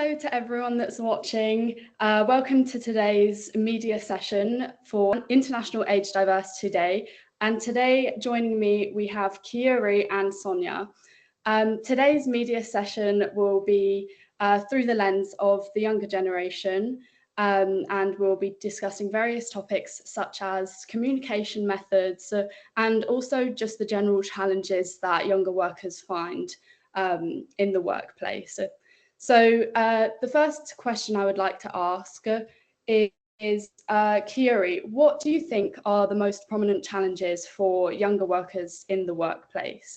Hello to everyone that's watching. Welcome to today's media session for International Age Diversity Day. And today, joining me, we have Keyuri and Sonya. Today's media session will be through the lens of the younger generation, and we'll be discussing various topics such as communication methods and also just the general challenges that younger workers find in the workplace. So the first question I would like to ask is Keyuri, what do you think are the most prominent challenges for younger workers in the workplace?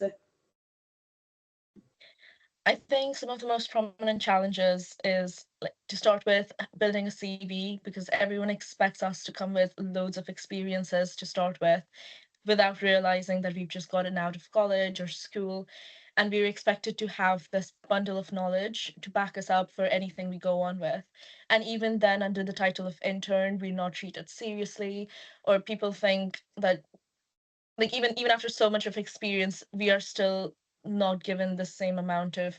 I think some of the most prominent challenges is to start with building a CV, because everyone expects us to come with loads of experiences to start with without realizing that we've just gotten out of college or school, and we're expected to have this bundle of knowledge to back us up for anything we go on with. And even then, under the title of intern, we're not treated seriously, or people think that even after so much of experience, we are still not given the same amount of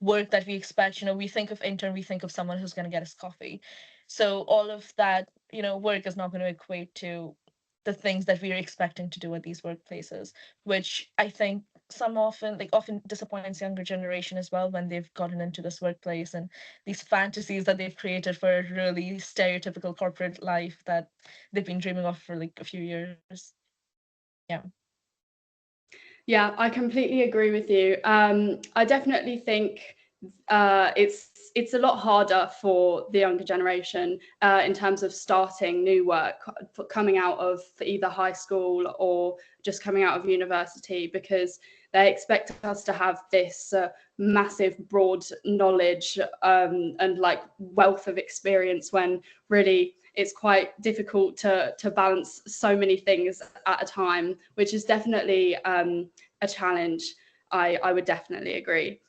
work that we expect. We think of intern, we think of someone who's going to get us coffee. So all of that, work is not going to equate to the things that we are expecting to do at these workplaces, which I think often disappoints younger generation as well, when they've gotten into this workplace and these fantasies that they've created for a really stereotypical corporate life that they've been dreaming of for like a few years. Yeah. Yeah, I completely agree with you. I definitely think it's a lot harder for the younger generation in terms of starting new work, coming out of either high school or just coming out of university, because they expect us to have this massive, broad knowledge and like wealth of experience, when really it's quite difficult to balance so many things at a time, which is definitely a challenge. I would definitely agree.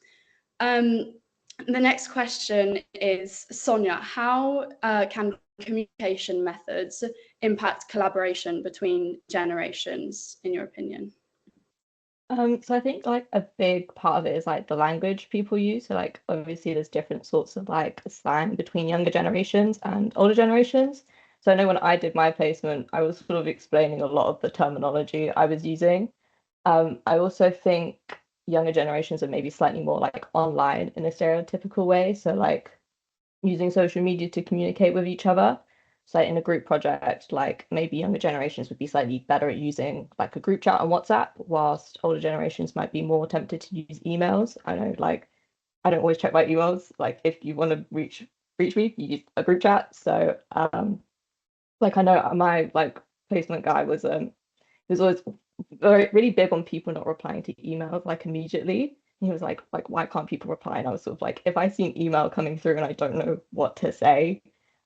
The next question is, Sonya, how can communication methods impact collaboration between generations, in your opinion? So I think like a big part of it is like the language people use. So like obviously there's different sorts of like slang between younger generations and older generations. So I know when I did my placement, I was sort of explaining a lot of the terminology I was using. I also think younger generations are maybe slightly more like online in a stereotypical way. So like using social media to communicate with each other. So in a group project, like maybe younger generations would be slightly better at using like a group chat on WhatsApp, whilst older generations might be more tempted to use emails. I know, like, I don't always check my emails. Like if you want to reach me, you use a group chat. So like I know my like placement guy was always really big on people not replying to emails like immediately. He was like, why can't people reply? And I was sort of like, if I see an email coming through and I don't know what to say,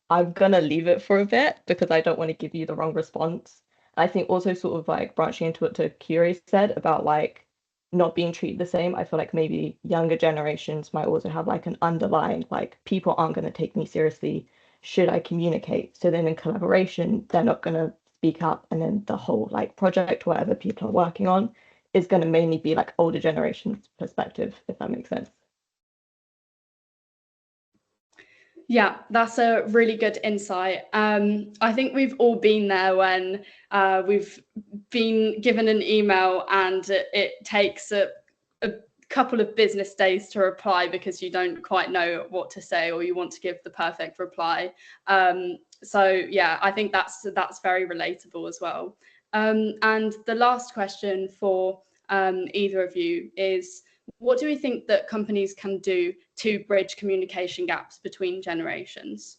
I'm gonna leave it for a bit because I don't want to give you the wrong response. I think also sort of like branching into what Keyuri said about like not being treated the same. I feel like maybe younger generations might also have like an underlying like people aren't going to take me seriously. Should I communicate? So then in collaboration, they're not going to speak up, and then the whole like project, whatever people are working on, is going to mainly be like older generation's perspective, if that makes sense. Yeah, that's a really good insight. I think we've all been there when we've been given an email and it takes a couple of business days to reply because you don't quite know what to say or you want to give the perfect reply. So yeah, I think that's very relatable as well. And the last question for either of you is, what do we think that companies can do to bridge communication gaps between generations?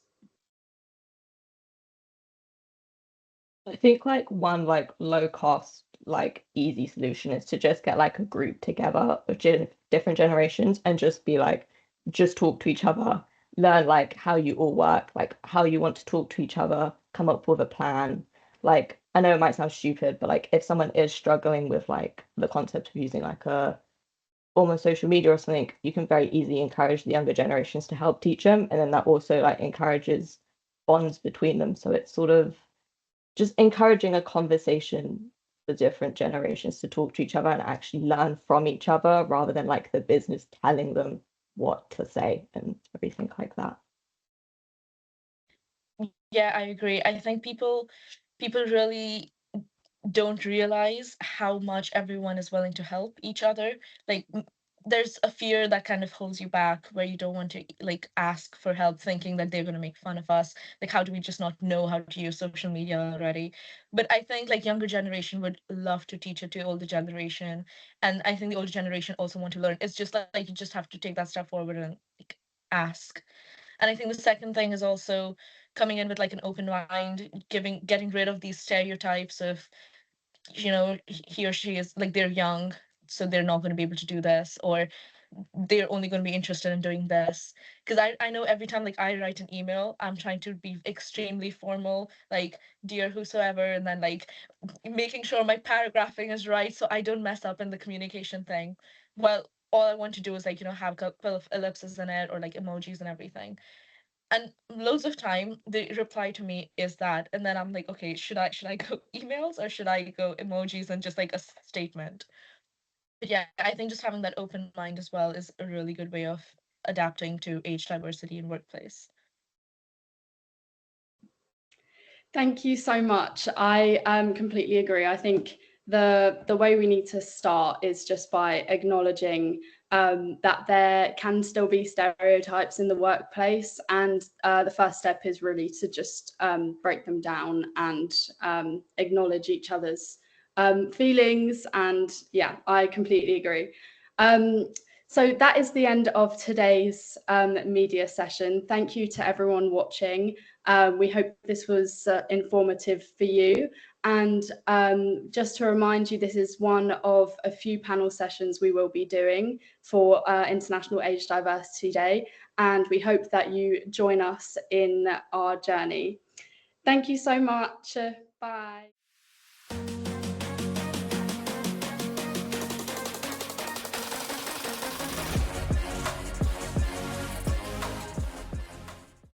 I think like one like low cost, like easy solution is to just get like a group together of different generations and just be like, just talk to each other, learn like how you all work, like how you want to talk to each other, come up with a plan. Like, I know it might sound stupid, but like if someone is struggling with like the concept of using like a almost social media or something, you can very easily encourage the younger generations to help teach them. And then that also like encourages bonds between them. So it's sort of just encouraging a conversation for different generations to talk to each other and actually learn from each other rather than like the business telling them what to say and everything like that. Yeah, I agree. I think people really don't realize how much everyone is willing to help each other. Like there's a fear that kind of holds you back where you don't want to like ask for help thinking that they're going to make fun of us. Like how do we just not know how to use social media already? But I think like younger generation would love to teach it to older generation, and I think the older generation also want to learn. It's just like you just have to take that step forward and like ask. And I think the second thing is also coming in with like an open mind, getting rid of these stereotypes of, he or she is like they're young, so they're not going to be able to do this, or they're only going to be interested in doing this. Because I know every time like I write an email, I'm trying to be extremely formal, like dear whosoever, and then like making sure my paragraphing is right so I don't mess up in the communication thing. Well, all I want to do is like, have a couple of ellipses in it or like emojis and everything. And loads of time the reply to me is that, and then I'm like, okay, should I go emails or should I go emojis and just like a statement? But yeah, I think just having that open mind as well is a really good way of adapting to age diversity in workplace. Thank you so much. I completely agree. I think the way we need to start is just by acknowledging that there can still be stereotypes in the workplace, and the first step is really to just break them down and acknowledge each other's feelings. And yeah, I completely agree. So that is the end of today's media session. Thank you to everyone watching. We hope this was informative for you. And just to remind you, this is one of a few panel sessions we will be doing for International Age Diversity Day. And we hope that you join us in our journey. Thank you so much. Bye.